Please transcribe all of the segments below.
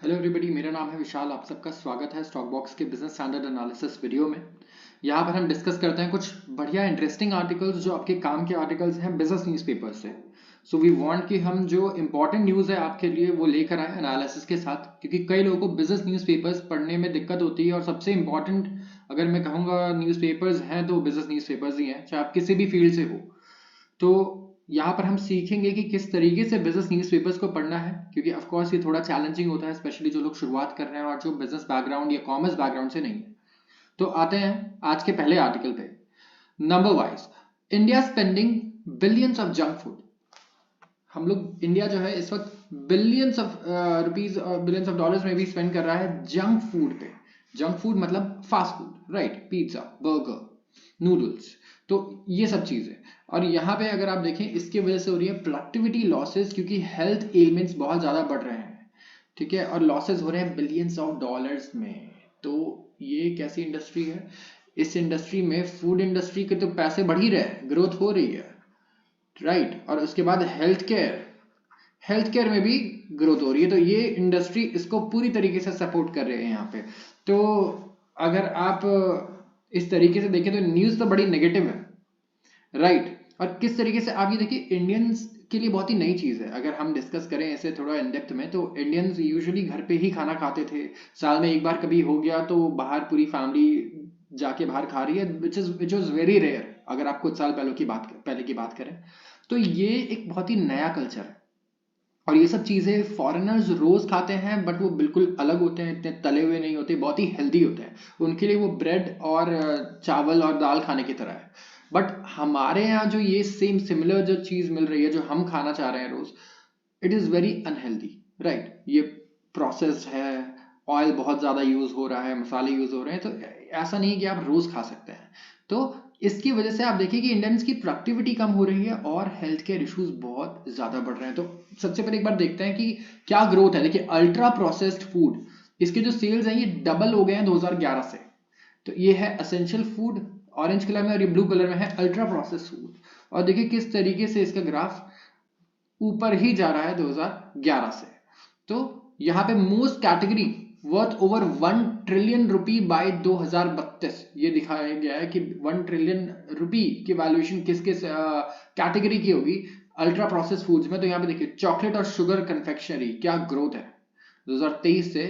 Hello everybody, मेरा नाम है विशाल। आप सबका स्वागत है स्टॉक बॉक्स के बिजनेस स्टैंडर्ड एनालिसिस वीडियो में। यहाँ पर हम डिस्कस करते हैं कुछ बढ़िया इंटरेस्टिंग आर्टिकल्स जो आपके काम के आर्टिकल्स हैं बिजनेस न्यूज़पेपर से। सो वी वांट कि हम जो इंपॉर्टेंट न्यूज़ है आपके लिए वो लेकर आए एनालिसिस के साथ, क्योंकि कई लोगों को बिजनेस न्यूज़पेपर्स पढ़ने में दिक्कत होती है। और सबसे इंपॉर्टेंट अगर मैं कहूँगा न्यूज़पेपर्स हैं तो बिजनेस न्यूज़पेपर्स ही हैं, चाहे आप किसी भी फील्ड से हो। तो यहाँ पर हम सीखेंगे कि किस तरीके से बिजनेस न्यूज़पेपर्स को पढ़ना है, क्योंकि ऑफ कोर्स ये थोड़ा चैलेंजिंग होता है, स्पेशली जो लोग शुरुआत कर रहे हैं और जो बिजनेस बैकग्राउंड या कॉमर्स बैकग्राउंड से नहीं है। तो आते हैं आज के पहले आर्टिकल पे। Number wise, India spending billions of junk food. हम लोग इंडिया जो है इस वक्त बिलियंस ऑफ रुपीज और बिलियंस ऑफ डॉलर्स में भी स्पेंड कर रहा है जंक फूड पे। जंक फूड मतलब fast food, right? Pizza, burger, noodles, तो ये सब चीजें। और यहाँ पे अगर आप देखें, इसकी वजह से हो रही है प्रोडक्टिविटी लॉसेस, क्योंकि हेल्थ एलिमेंट्स बहुत ज्यादा बढ़ रहे हैं, ठीक है? और लॉसेस हो रहे हैं बिलियंस ऑफ डॉलर्स में। तो ये कैसी इंडस्ट्री है? इस इंडस्ट्री में, फूड इंडस्ट्री के तो पैसे बढ़ ही रहे हैं, ग्रोथ हो रही है, राइट? और उसके बाद हेल्थ केयर में भी ग्रोथ हो रही है। तो ये इंडस्ट्री इसको पूरी तरीके से सपोर्ट कर रहे हैं यहाँ पे। तो अगर आप इस तरीके से देखें तो न्यूज़ तो बड़ी नेगेटिव है, राइट? और किस तरीके से आप ये देखिए, इंडियंस के लिए बहुत ही नई चीज़ है। अगर हम डिस्कस करें ऐसे थोड़ा इन डेप्थ में, तो इंडियंस यूजुअली घर पे ही खाना खाते थे। साल में एक बार कभी हो गया तो बाहर पूरी फैमिली जाके बाहर खा रही है, विच इज़ वेरी रेयर अगर आप कुछ साल पहले की बात करें। तो ये एक बहुत ही नया कल्चर है। और ये सब चीज़ें फॉरेनर्स रोज खाते हैं, बट वो बिल्कुल अलग होते हैं, इतने तले हुए नहीं होते, बहुत ही हेल्दी होते हैं। उनके लिए वो ब्रेड और चावल और दाल खाने की तरह है। बट हमारे यहाँ जो ये सेम सिमिलर जो चीज़ मिल रही है, जो हम खाना चाह रहे हैं रोज, it is very unhealthy, right? ये प्रोसेस है, ऑयल बहुत ज़्यादा यूज़ हो रहा है, मसाले यूज़ हो रहे हैं। तो ऐसा नहीं कि आप रोज़ खा सकते हैं। तो इसकी वजह से आप देखिए कि इंडियंस की प्रोडक्टिविटी कम हो रही है और हेल्थ केयर इश्यूज बहुत ज़्यादा बढ़ रहे हैं। तो सबसे पहले एक बार देखते हैं कि क्या ग्रोथ है। देखिए, अल्ट्रा प्रोसेस्ड फूड, इसके जो सेल्स हैं ये डबल हो गए हैं 2011 से। तो ये है असेंशियल फूड ऑरेंज कलर में, और ये ब्लू कलर में है अल्ट्रा प्रोसेस्ड फूड। और देखिए किस तरीके से इसका ग्राफ ऊपर ही जा रहा है 2011 से। तो यहाँ पे most category worth over 1 trillion rupee by 2032 ये दिखाया गया है कि 1 ट्रिलियन रुपी की वैल्यूएशन किस किस कैटेगरी की होगी अल्ट्रा प्रोसेस फूड्स में। तो यहाँ पे देखिए, चॉकलेट और शुगर कन्फेक्शनरी क्या ग्रोथ है 2023 से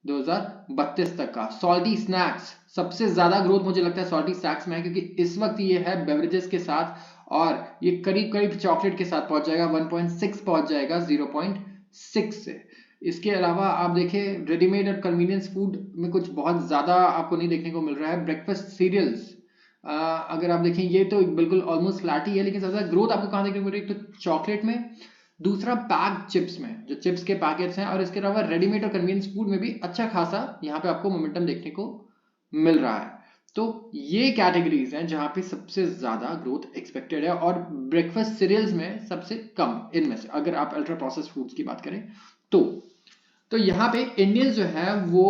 2032 तक का। सॉल्टी स्नैक्स, सबसे ज्यादा ग्रोथ मुझे लगता है सॉल्टी स्नैक्स में है, क्योंकि इस वक्त ये है बेवरेजेस के साथ, और ये करीब करीब चॉकलेट के साथ पहुंच जाएगा 1.6 पहुंच जाएगा 0.6 से। इसके अलावा आप देखें, रेडीमेड और कन्वीनियंस फूड में कुछ बहुत ज्यादा आपको नहीं देखने को मिल रहा है। ब्रेकफास्ट सीरियल्स, अगर आप देखें ये तो बिल्कुल ऑलमोस्ट फ्लैट ही है, लेकिन सबसे ज्यादा ग्रोथ आपको कहाँ देखने को मिल रही है? तो चॉकलेट में, दूसरा पैक चिप्स में, जो चिप्स के पैकेट्स हैं, और इसके अलावा रेडीमेड और कन्वीनियंस फूड में भी अच्छा खासा यहाँ पे आपको मोमेंटम देखने को मिल रहा है। तो ये कैटेगरीज हैं जहां पे सबसे ज्यादा ग्रोथ एक्सपेक्टेड है, और ब्रेकफास्ट सीरियल्स में सबसे कम इनमें से, अगर आप अल्ट्रा प्रोसेस्ड फूड्स की बात करें तो। तो यहाँ पे इंडियंस जो है वो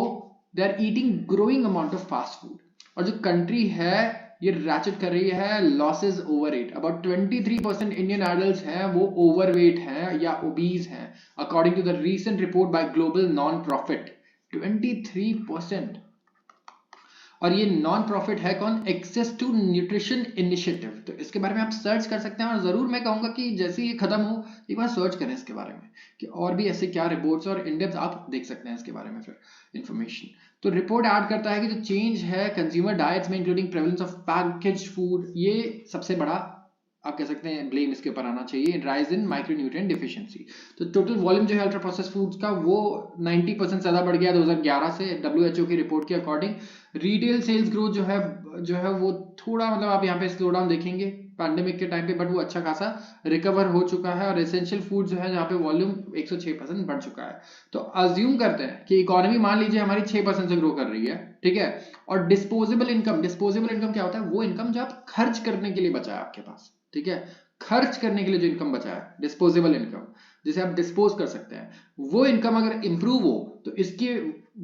they are eating growing amount of fast food, और जो कंट्री है ये रैचेट कर रही है losses over eight. About 23% Indian adults हैं वो ओवरवेट हैं या ओबीज हैं, according to the recent report by global non profit. 23%। और ये नॉन प्रॉफिट है कौन? Access to nutrition initiative. तो इसके बारे में आप सर्च कर सकते हैं, और जरूर मैं कहूंगा कि जैसे ये खत्म हो एक बार सर्च करें इसके बारे में कि और भी ऐसे क्या रिपोर्ट्स और इंडेप्थ आप देख सकते हैं इसके बारे में फिर इंफॉर्मेशन। तो रिपोर्ट ऐड करता है कि जो चेंज है कंज्यूमर डाइट्स में, including prevalence of packaged food, ये सबसे बड़ा आप कह सकते हैं ब्लेम इसके ऊपर आना चाहिए। Rise in micronutrient deficiency. तो टोटल वॉल्यूम जो है अल्ट्रा प्रोसेस्ड फूड्स का वो 90% ज्यादा बढ़ गया 2011 से, WHO की रिपोर्ट के अकॉर्डिंग। रिटेल सेल्स ग्रोथ जो है वो थोड़ा, मतलब आप यहाँ पे स्लो डाउन देखेंगे पैंडेमिक के टाइम पे, बट वो अच्छा खासा रिकवर हो चुका है। और एसेंशियल फूड जो है जहाँ पे वॉल्यूम 106% बढ़ चुका है। तो अज्यूम करते हैं कि इकोनॉमी मान लीजिए हमारी 6% से ग्रो कर रही है, ठीक है? और डिस्पोजेबल इनकम क्या होता है? वो इनकम जो आप खर्च करने के लिए बचा है आपके पास, ठीक है? खर्च करने के लिए जो इनकम बचा है, डिस्पोजेबल इनकम, जिसे आप डिस्पोज कर सकते हैं, वो इनकम अगर इंप्रूव हो तो इसकी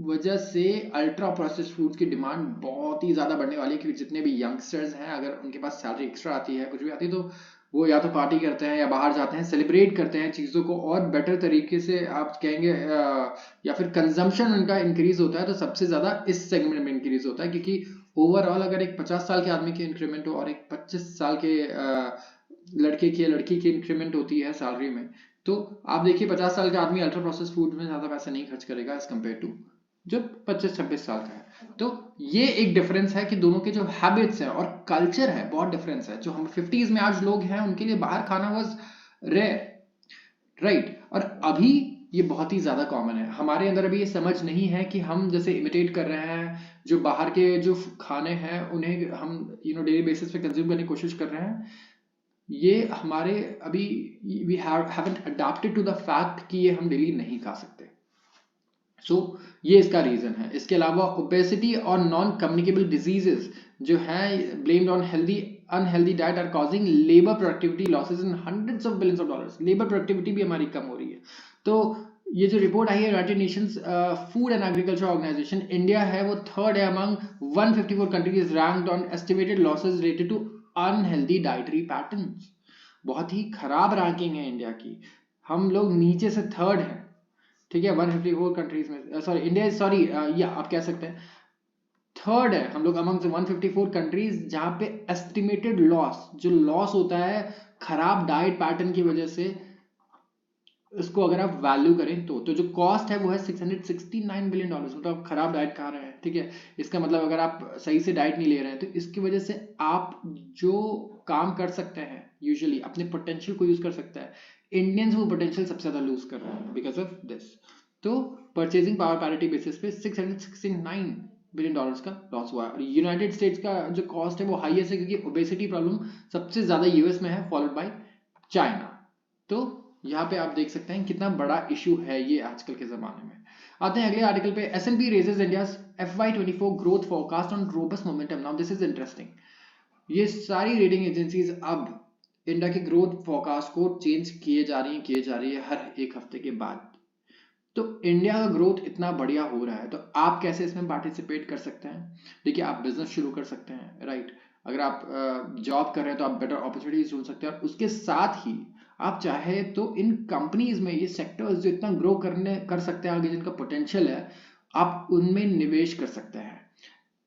वजह से अल्ट्रा प्रोसेस्ड फूड्स की डिमांड बहुत ही ज्यादा बढ़ने वाली है। क्योंकि जितने भी यंगस्टर्स हैं, अगर उनके पास सैलरी एक्स्ट्रा आती है, कुछ भी आती है, तो वो या तो पार्टी करते हैं या बाहर जाते हैं, सेलिब्रेट करते हैं चीज़ों को और बेटर तरीके से आप कहेंगे या फिर कंजम्पशन उनका इंक्रीज होता है, तो सबसे ज़्यादा इस सेगमेंट में इंक्रीज होता है। क्योंकि ओवरऑल अगर एक 50 साल के आदमी की इंक्रीमेंट हो और एक 25 साल के लड़के की या लड़की की इंक्रीमेंट होती है सैलरी में, तो आप देखिए 50 साल का आदमी अल्ट्रा प्रोसेस फूड में ज़्यादा पैसा नहीं खर्च करेगा एज कम्पेयर टू जो 25-26 साल का है। तो ये एक डिफरेंस है कि दोनों के जो हैबिट्स हैं और कल्चर है बहुत डिफरेंस है। जो हम 50s में आज लोग हैं उनके लिए बाहर खाना वाज रेयर, राइट, और अभी ये बहुत ही ज़्यादा कॉमन है। हमारे अंदर अभी ये समझ नहीं है कि हम जैसे इमिटेट कर रहे हैं जो बाहर के जो खाने हैं उन्हें हम डेली बेसिस पे कंज्यूम करने की कोशिश कर रहे हैं। ये हमारे अभी we haven't adopted to the fact कि ये हम डेली नहीं खा सकते। ये इसका रीजन है। इसके अलावा ओबेसिटी और नॉन कम्युनिकेबल डिजीजेस जो है blamed on unhealthy diet are causing labour productivity losses in hundreds of billions of dollars. Labour productivity भी हमारी कम हो रही है। तो ये जो रिपोर्ट आई है United Nations Food and Agriculture Organization, India है वो थर्ड है among 154 countries ranked on estimated losses related to unhealthy dietary patterns. बहुत ही खराब रैंकिंग है इंडिया की। हम लोग नीचे से थर्ड हैं, ठीक है, 154 कंट्रीज में। सॉरी इंडिया, सॉरी या आप कह सकते हैं थर्ड है हम लोग अमंग 154 कंट्रीज जहां पे एस्टिमेटेड लॉस, जो लॉस होता है खराब डाइट पैटर्न की वजह से, इसको अगर आप वैल्यू करें तो जो कॉस्ट है वो है $669 बिलियन। मतलब आप खराब डाइट खा रहे हैं, ठीक है, इसका मतलब अगर आप सही से डाइट नहीं ले रहे हैं तो इसकी वजह से आप जो काम कर सकते हैं यूजुअली अपने पोटेंशियल को यूज कर सकता है, इंडियंस वो पोटेंशियल सबसे ज्यादा लूज कर रहे हैं बिकॉज ऑफ दिस। तो परचेजिंग पावर पैरिटी बेसिस पे $669 बिलियन का लॉस हुआ है। और यूनाइटेड स्टेट्स का जो कॉस्ट है वो हाईएस्ट है क्योंकि ओबेसिटी प्रॉब्लम सबसे ज्यादा यूएस में है, फॉलोड बाय चाइना। तो यहाँ पे आप देख सकते हैं कितना बड़ा इशू है ये आजकल के जमाने में। आते हैं अगले आर्टिकल पे। S&P raises India's FY24 growth forecast on robust momentum. Now this is interesting. ये सारी रेटिंग एजेंसीज अब इंडिया के ग्रोथ फोरकास्ट को चेंज किए जा रही है हर एक हफ्ते के बाद। तो इंडिया का ग्रोथ इतना बढ़िया हो रहा है तो आप कैसे इसमें पार्टिसिपेट कर सकते हैं? देखिए, आप बिजनेस शुरू कर सकते हैं, राइट। अगर आप जॉब कर रहे हैं तो आप बेटर अपॉर्चुनिटीज ढूंढ सकते हैं और उसके साथ ही आप चाहे तो इन कंपनीज में ये सेक्टर्स जो इतना ग्रो कर सकते हैं आगे, जिनका पोटेंशियल है, आप उनमें निवेश कर सकते हैं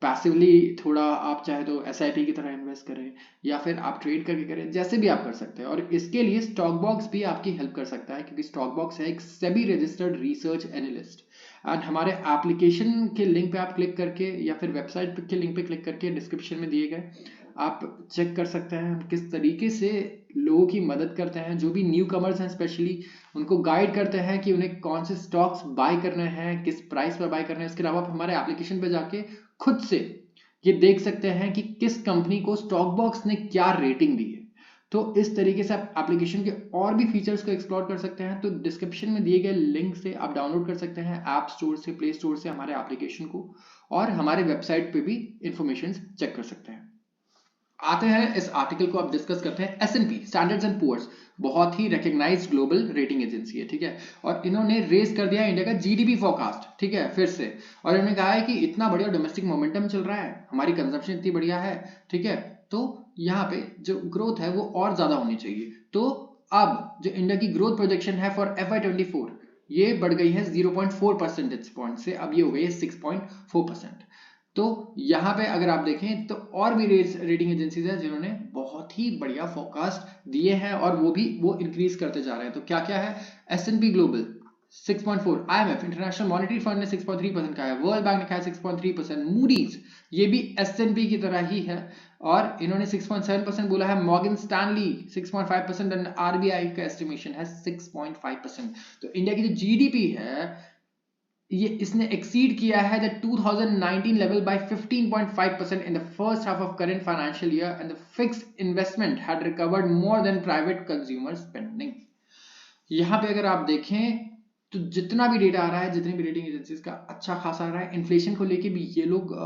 पैसिवली। थोड़ा आप चाहे तो SIP की तरह इन्वेस्ट करें या फिर आप ट्रेड करके करें, जैसे भी आप कर सकते हैं। और इसके लिए स्टॉक बॉक्स भी आपकी हेल्प कर सकता है क्योंकि स्टॉक बॉक्स है एक SEBI registered research analyst. And हमारे एप्लीकेशन के लिंक पे आप क्लिक करके या फिर वेबसाइट के लिंक पे क्लिक करके डिस्क्रिप्शन में दिए गए आप चेक कर सकते हैं हम किस तरीके से लोगों की मदद करते हैं, जो भी न्यू कमर्स हैं स्पेशली उनको गाइड करते हैं कि उन्हें कौन से स्टॉक्स बाय करने हैं, किस प्राइस पर बाय करने हैं। इसके अलावा आप हमारे एप्लीकेशन पे जाके खुद से ये देख सकते हैं कि किस कंपनी को स्टॉक बॉक्स ने क्या रेटिंग दी है। तो इस तरीके से आप एप्लीकेशन के और भी फीचर्स को एक्सप्लोर कर सकते हैं। तो डिस्क्रिप्शन में दिए गए लिंक से आप डाउनलोड कर सकते हैं ऐप स्टोर से, प्ले स्टोर से हमारे एप्लीकेशन को, और हमारे वेबसाइट पे भी इंफॉर्मेशन चेक कर सकते हैं। आते हैं इस आर्टिकल को आप डिस्कस करते हैं। S&P स्टैंडर्ड्स एंड पुअर्स बहुत ही रिकग्नाइज्ड ग्लोबल रेटिंग एजेंसी है, ठीक है, और इन्होंने रेज कर दिया इंडिया का GDP फोरकास्ट, ठीक है, फिर से। और इन्होंने कहा है कि इतना बढ़िया डोमेस्टिक मोमेंटम चल रहा है, हमारी कंजम्पशन इतनी बढ़िया है, ठीक है, तो यहाँ पे जो ग्रोथ है वो और ज्यादा होनी चाहिए। तो अब जो इंडिया की ग्रोथ प्रोजेक्शन है फॉर FY24 ये बढ़ गई है 0.4 परसेंटेज पॉइंट से, अब ये हो गई है 6.4%। तो यहाँ पे अगर आप देखें तो और भी रेटिंग एजेंसीज हैं जिन्होंने बहुत ही बढ़िया फोरकास्ट दिए हैं और वो इंक्रीज करते जा रहे हैं। तो क्या क्या है? S&P global 6.4, IMF international monetary fund ने 6.3% कहा है, वर्ल्ड बैंक ने कहा है 6.3%, मूडीज ये भी S&P की तरह ही है और इन्होंने 6.7% बोला है, मॉर्गन स्टैनली 6.5% एंड RBI का एस्टिमेशन है 6.5%। तो इंडिया की जो GDP है ये इसने एक्सीड किया है the 2019 level by 15.5% in the first half of current financial year and the fixed investment had recovered more than private consumer spending. यहाँ पे अगर आप देखें तो जितना भी डेटा आ रहा है, जितनी भी रेटिंग एजेंसीज का अच्छा खासा आ रहा है। इन्फ्लेशन को लेके भी ये लोग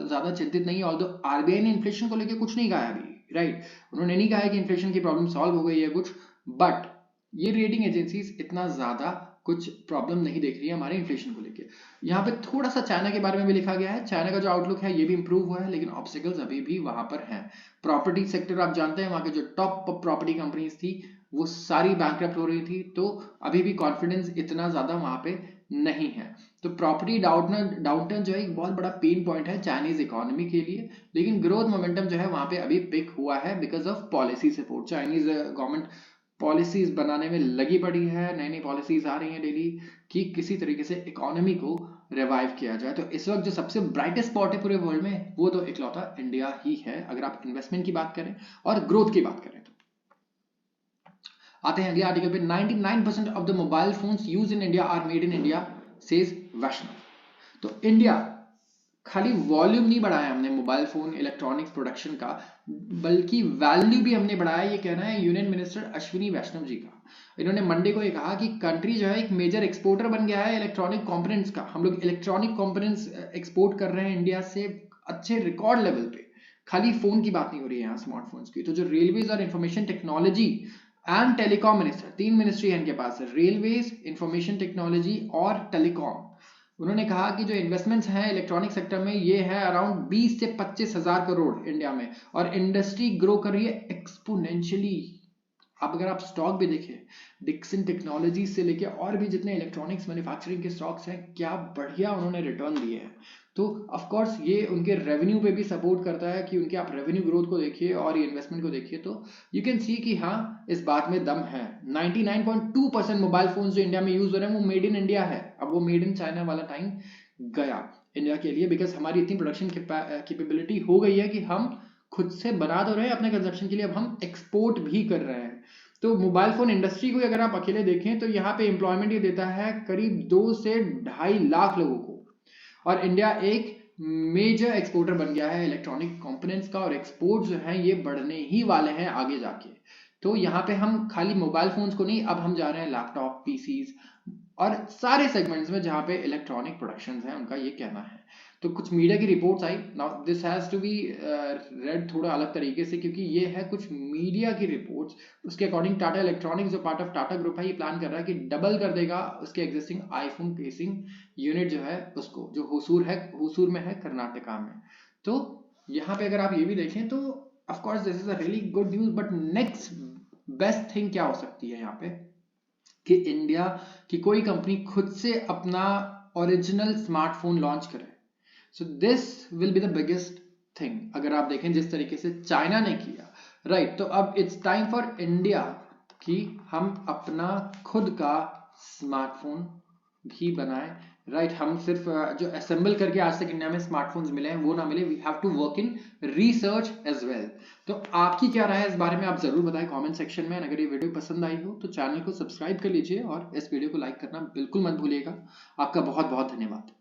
ज्यादा चिंतित नहीं है, ऑल्दो RBI ने इन्फ्लेशन को लेके कुछ नहीं कहा है अभी, राइट, उन्होंने नहीं कहा है कि इन्फ्लेशन की प्रॉब्लम सॉल्व हो गई है कुछ, बट ये रेटिंग एजेंसीज इतना ज्यादा कुछ प्रॉब्लम नहीं देख रही है हमारे इन्फ्लेशन को लेके। यहाँ पे थोड़ा सा चाइना के बारे में भी लिखा गया है, चाइना का जो आउटलुक है ये भी इंप्रूव हुआ है, लेकिन ऑब्स्टिकल्स अभी भी वहां पर हैं। प्रॉपर्टी सेक्टर आप जानते हैं, वहां के जो टॉप प्रॉपर्टी कंपनीज थी वो सारी बैंकरप्ट हो रही थी, तो अभी भी कॉन्फिडेंस इतना ज्यादा वहां पे नहीं है। तो प्रॉपर्टी डाउनटर्न जो है एक बहुत बड़ा पेन पॉइंट है चाइनीज इकोनॉमी के लिए, लेकिन ग्रोथ मोमेंटम जो है वहां पे अभी पिक हुआ है because of policy support. Chinese government policies बनाने में लगी पड़ी है, नई नई पॉलिसीज आ रही हैं डेली कि किसी तरीके से इकोनॉमी को रिवाइव किया जाए। तो इस वक्त जो सबसे ब्राइटेस्ट स्पॉट है पूरे वर्ल्ड में वो तो इकलौता इंडिया ही है, अगर आप इन्वेस्टमेंट की बात करें और ग्रोथ की बात करें। तो आते हैं अगले आर्टिकल पे। 99% of the mobile phones use in India are made in India, says Vaishnaw. तो इंडिया खाली वॉल्यूम नहीं बढ़ाया हमने मोबाइल फोन इलेक्ट्रॉनिक्स प्रोडक्शन का, बल्कि वैल्यू भी हमने बढ़ाया, ये कहना है यूनियन मिनिस्टर अश्विनी वैष्णव जी का। इन्होंने मंडे को ये कहा कि कंट्री जो है एक मेजर एक्सपोर्टर बन गया है इलेक्ट्रॉनिक कंपोनेंट्स का। हम लोग इलेक्ट्रॉनिक कंपोनेंट्स एक्सपोर्ट कर रहे हैं इंडिया से अच्छे रिकॉर्ड लेवल पे। खाली फोन की बात नहीं हो रही है यहाँ, स्मार्टफोन्स की। तो जो रेलवेज और information technology and telecom minister, 3 ministry है इनके पास, रेलवेज, इंफॉर्मेशन टेक्नोलॉजी और टेलीकॉम। उन्होंने कहा कि जो इन्वेस्टमेंट्स हैं इलेक्ट्रॉनिक सेक्टर में ये है अराउंड 20 से 25 हजार करोड़ इंडिया में, और इंडस्ट्री ग्रो कर रही है एक्सपोनेंशियली। अब अगर आप स्टॉक भी देखें, डिक्सन टेक्नोलॉजी से लेके और भी जितने इलेक्ट्रॉनिक्स मैन्युफैक्चरिंग के स्टॉक्स हैं, क्या बढ़िया उन्होंने रिटर्न दिए हैं। तो ऑफ कोर्स ये उनके रेवेन्यू पे भी सपोर्ट करता है कि उनके आप रेवेन्यू ग्रोथ को देखिए और ये इन्वेस्टमेंट को देखिए, तो यू कैन सी कि हाँ इस बात में दम है। 99.2% मोबाइल फोन जो इंडिया में यूज हो रहे हैं वो मेड इन इंडिया है। अब वो मेड इन चाइना वाला टाइम गया इंडिया के लिए, बिकॉज हमारी इतनी प्रोडक्शन कैपेबिलिटी हो गई है कि हम खुद से बना तो रहे हैं अपने कंजप्शन के लिए, अब हम एक्सपोर्ट भी कर रहे हैं। तो मोबाइल फोन इंडस्ट्री को अगर आप अकेले देखें तो यहाँ पे एम्प्लॉयमेंट ये देता है करीब 2 से 2.5 लाख लोगों को, और इंडिया एक मेजर एक्सपोर्टर बन गया है इलेक्ट्रॉनिक कंपोनेंट्स का, और एक्सपोर्ट जो है ये बढ़ने ही वाले हैं आगे जाके। तो यहाँ पे हम खाली मोबाइल फोन्स को नहीं, अब हम जा रहे हैं लैपटॉप, पीसीज और सारे सेगमेंट्स में जहाँ पे इलेक्ट्रॉनिक प्रोडक्शंस हैं, उनका ये कहना है। तो कुछ मीडिया की रिपोर्ट्स आई, now this has to be read थोड़ा अलग तरीके से, क्योंकि ये है कुछ मीडिया की रिपोर्ट्स। उसके अकॉर्डिंग टाटा इलेक्ट्रॉनिक्स जो पार्ट ऑफ टाटा ग्रुप है, ये प्लान कर रहा है कि डबल कर देगा उसके एग्जिस्टिंग आईफोन केसिंग यूनिट जो है उसको, जो हुसूर में है कर्नाटका में। तो यहाँ पे अगर आप ये भी देखें तो of course this is a really good news, but next best thing क्या हो सकती है यहाँ पे कि इंडिया की कोई कंपनी खुद से अपना ओरिजिनल स्मार्टफोन लॉन्च करे। So this will be the biggest thing. अगर आप देखें जिस तरीके से चाइना ने किया, राइट, तो अब इट्स टाइम फॉर इंडिया कि हम अपना खुद का स्मार्टफोन भी बनाएं, राइट। हम सिर्फ जो असेंबल करके आज तक इंडिया में स्मार्टफोन्स मिले हैं वो ना मिले, we have to work in research as well. तो आपकी क्या राय है इस बारे में आप जरूर बताएं कमेंट सेक्शन में। अगर ये वीडियो पसंद आई हो तो चैनल को सब्सक्राइब कर लीजिए और इस वीडियो को लाइक करना बिल्कुल मत भूलिएगा। आपका बहुत बहुत धन्यवाद।